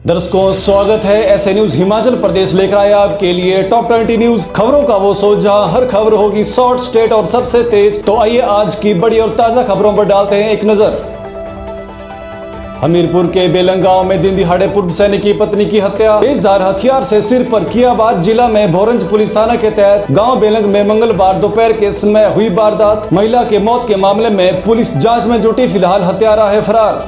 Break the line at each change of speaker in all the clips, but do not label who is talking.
दर्शकों, स्वागत है ऐसे न्यूज हिमाचल प्रदेश लेकर आया आपके लिए टॉप 20 न्यूज, खबरों का वो शो जहां हर खबर होगी शॉर्ट, स्टेट और सबसे तेज। तो आइए आज की बड़ी और ताजा खबरों पर डालते हैं एक नजर। हमीरपुर के बेलंग गांव में दिन दिहाड़े पूर्व सैनिक की पत्नी की हत्या, तेजधार हथियार से सिर पर किया वार। जिला में भोरंज पुलिस थाना के तहत गांव बेलंग में मंगलवार दोपहर के समय हुई वारदात। महिला के मौत के मामले में पुलिस जांच में जुटी, फिलहाल हत्यारा है फरार।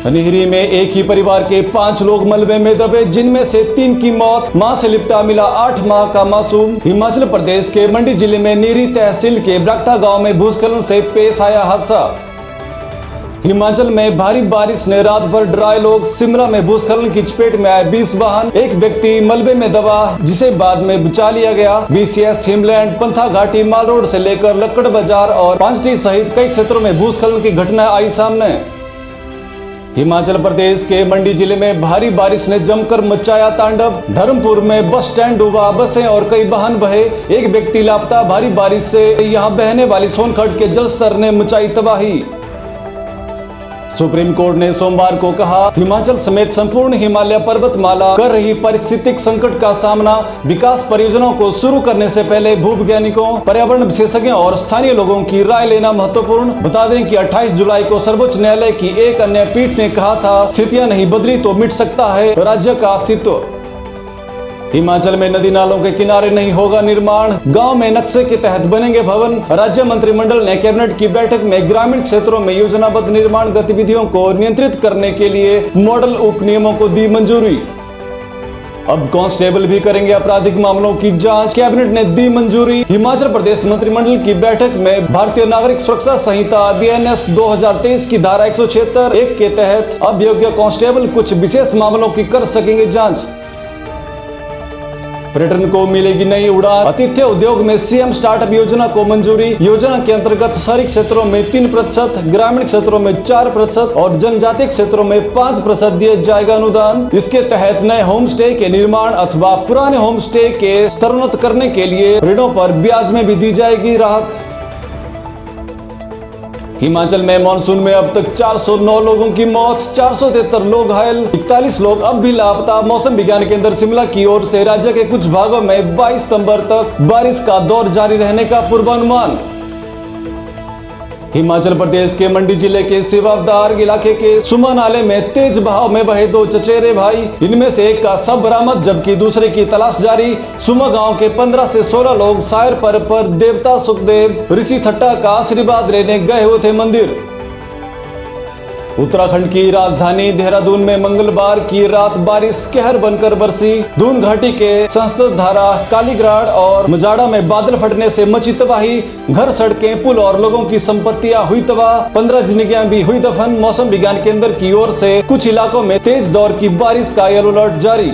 निहरी में एक ही परिवार के 5 लोग मलबे में दबे, जिनमें से 3 की मौत। मां से लिपटा मिला 8 माह का मासूम। हिमाचल प्रदेश के मंडी जिले में निहरी तहसील के ब्रकटा गांव में भूस्खलन से पेश आया हादसा। हिमाचल में भारी बारिश ने रात भर डराए लोग। शिमला में भूस्खलन की चपेट में आए 20 वाहन, एक व्यक्ति मलबे में दबा जिसे बाद में बचा लिया गया। BCS हिमलैंड, पंथा घाटी, माल रोड से लेकर लक्कड़ बाजार और पांचटी सहित कई क्षेत्रों में भूस्खलन की घटना आई सामने। हिमाचल प्रदेश के मंडी जिले में भारी बारिश ने जमकर मचाया तांडव। धर्मपुर में बस स्टैंड डूबा, बसें और कई वाहन बहे, एक व्यक्ति लापता। भारी बारिश से यहां बहने वाली सोनखड्ड के जलस्तर ने मचाई तबाही। सुप्रीम कोर्ट ने सोमवार को कहा, हिमाचल समेत संपूर्ण हिमालय पर्वतमाला कर रही पारिस्थितिक संकट का सामना। विकास परियोजनाओं को शुरू करने से पहले भूवैज्ञानिकों, पर्यावरण विशेषज्ञों और स्थानीय लोगों की राय लेना महत्वपूर्ण। बता दें कि 28 जुलाई को सर्वोच्च न्यायालय की एक अन्य पीठ ने कहा था, स्थितियां नहीं बदली तो मिट सकता है राज्य का अस्तित्व। हिमाचल में नदी नालों के किनारे नहीं होगा निर्माण, गांव में नक्शे के तहत बनेंगे भवन। राज्य मंत्रिमंडल ने कैबिनेट की बैठक में ग्रामीण क्षेत्रों में योजनाबद्ध निर्माण गतिविधियों को नियंत्रित करने के लिए मॉडल उप नियमों को दी मंजूरी। अब कांस्टेबल भी करेंगे आपराधिक मामलों की जांच, कैबिनेट ने दी मंजूरी। हिमाचल प्रदेश मंत्रिमंडल की बैठक में भारतीय नागरिक सुरक्षा संहिता BNS 2023 की धारा 176(1) के तहत अब योग्य कांस्टेबल कुछ विशेष मामलों की कर सकेंगे जांच। पर्यटन को मिलेगी नई उड़ान, आतिथ्य उद्योग में CM स्टार्टअप योजना को मंजूरी। योजना के अंतर्गत शहरी क्षेत्रों में 3%, ग्रामीण क्षेत्रों में 4% और जनजातीय क्षेत्रों में 5% दिया जाएगा अनुदान। इसके तहत नए होम स्टे के निर्माण अथवा पुराने होम स्टे के स्तरोन्नत करने के लिए ऋणों पर ब्याज में भी दी जाएगी राहत। हिमाचल में मानसून में अब तक 409 लोगों की मौत, 473 लोग घायल, 41 लोग अब भी लापता। मौसम विज्ञान केंद्र शिमला की ओर से राज्य के कुछ भागों में 22 सितंबर तक बारिश का दौर जारी रहने का पूर्वानुमान। हिमाचल प्रदेश के मंडी जिले के सेवादार इलाके के सुमा नाले में तेज बहाव में बहे 2 चचेरे भाई, इनमें से एक का शव बरामद जबकि दूसरे की तलाश जारी। सुमा गांव के 15 से 16 लोग सायर पर्व पर देवता सुखदेव ऋषि थट्टा का आशीर्वाद लेने गए हुए थे मंदिर। उत्तराखंड की राजधानी देहरादून में मंगलवार की रात बारिश कहर बनकर बरसी। दून घाटी के संस्तधारा, कालीग्राड़ और मजाड़ा में बादल फटने से मची तबाही। घर, सड़कें, पुल और लोगों की संपत्तियां हुई तबाह। 15 जिंदगियां भी हुई दफन। मौसम विज्ञान केंद्र की ओर से कुछ इलाकों में तेज दौर की बारिश का येलो अलर्ट जारी।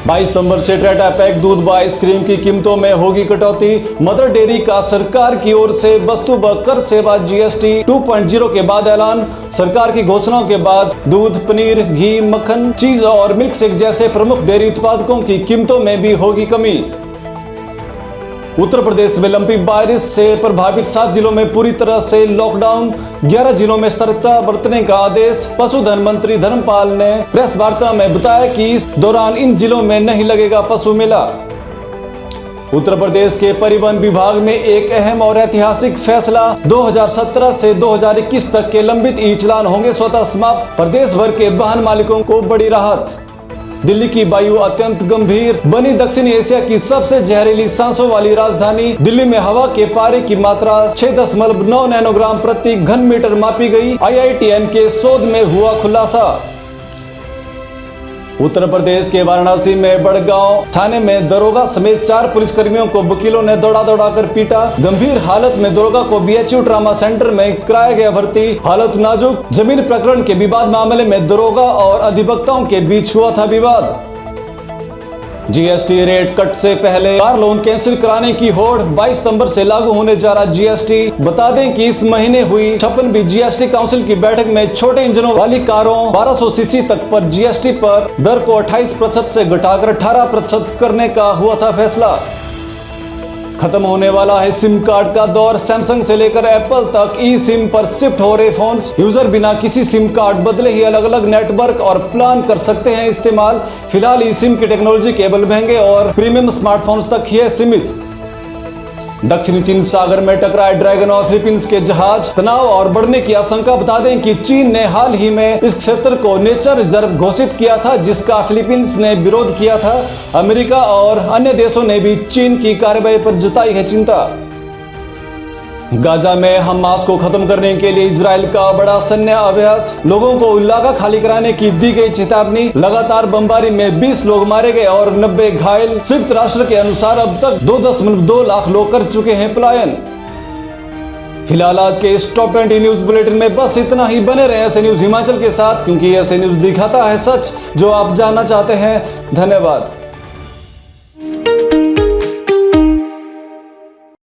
22 सितंबर से टाटा पैक दूध व आइसक्रीम की कीमतों में होगी कटौती। मदर डेयरी का सरकार की ओर से वस्तु व कर सेवा GST 2.0 के बाद ऐलान। सरकार की घोषणाओं के बाद दूध, पनीर, घी, मक्खन, चीज और मिल्क शेक जैसे प्रमुख डेयरी उत्पादकों की कीमतों में भी होगी कमी। उत्तर प्रदेश में लंपी बारिश से प्रभावित 7 जिलों में पूरी तरह से लॉकडाउन, 11 जिलों में सतर्कता बरतने का आदेश। पशुधन मंत्री धर्मपाल ने प्रेस वार्ता में बताया कि इस दौरान इन जिलों में नहीं लगेगा पशु मेला। उत्तर प्रदेश के परिवहन विभाग में एक अहम और ऐतिहासिक फैसला, 2017 से 2021 तक के लंबित ई-चालान होंगे स्वतः समाप्त। प्रदेश भर के वाहन मालिकों को बड़ी राहत। दिल्ली की वायु अत्यंत गंभीर बनी, दक्षिण एशिया की सबसे जहरीली सांसों वाली राजधानी। दिल्ली में हवा के पारे की मात्रा 6.9 नैनोग्राम प्रति घन मीटर मापी गई। IITN के शोध में हुआ खुलासा। उत्तर प्रदेश के वाराणसी में बड़गांव थाने में दरोगा समेत 4 पुलिसकर्मियों को वकीलों ने दौड़ा कर पीटा। गंभीर हालत में दरोगा को BHU ट्रामा सेंटर में कराया गया भर्ती, हालत नाजुक। जमीन प्रकरण के विवाद मामले में दरोगा और अधिवक्ताओं के बीच हुआ था विवाद। GST रेट कट से पहले कार लोन कैंसिल कराने की होड़, 22 सितंबर से लागू होने जा रहा GST। बता दें कि इस महीने हुई 56वीं GST काउंसिल की बैठक में छोटे इंजनों वाली कारों 1200 सीसी तक पर GST पर दर को 28% से घटाकर 18% करने का हुआ था फैसला। खत्म होने वाला है सिम कार्ड का दौर। सैमसंग से लेकर एप्पल तक ई सिम पर शिफ्ट हो रहे फोन्स। यूजर बिना किसी सिम कार्ड बदले ही अलग अलग नेटवर्क और प्लान कर सकते हैं इस्तेमाल। फिलहाल ई सिम की टेक्नोलॉजी केवल महंगे और प्रीमियम स्मार्टफोन्स तक ही है सीमित। दक्षिणी चीन सागर में टकराए ड्रैगन और फिलीपींस के जहाज। तनाव और बढ़ने की आशंका। बता दें कि चीन ने हाल ही में इस क्षेत्र को नेचर रिजर्व घोषित किया था, जिसका फिलीपींस ने विरोध किया था। अमेरिका और अन्य देशों ने भी चीन की कार्रवाई पर जताई है चिंता। गाजा में हमास को खत्म करने के लिए इजराइल का बड़ा सैन्य अभ्यास। लोगों को इलाका खाली कराने की दी गई चेतावनी। लगातार बमबारी में 20 लोग मारे गए और 90 घायल। संयुक्त राष्ट्र के अनुसार अब तक 2.2 लाख लोग कर चुके हैं पलायन। फिलहाल आज के इस टॉप 20 न्यूज बुलेटिन में बस इतना ही। बने रहे ऐसे न्यूज हिमाचल के साथ, क्योंकि ऐसे न्यूज दिखाता है सच जो आप जानना चाहते हैं। धन्यवाद।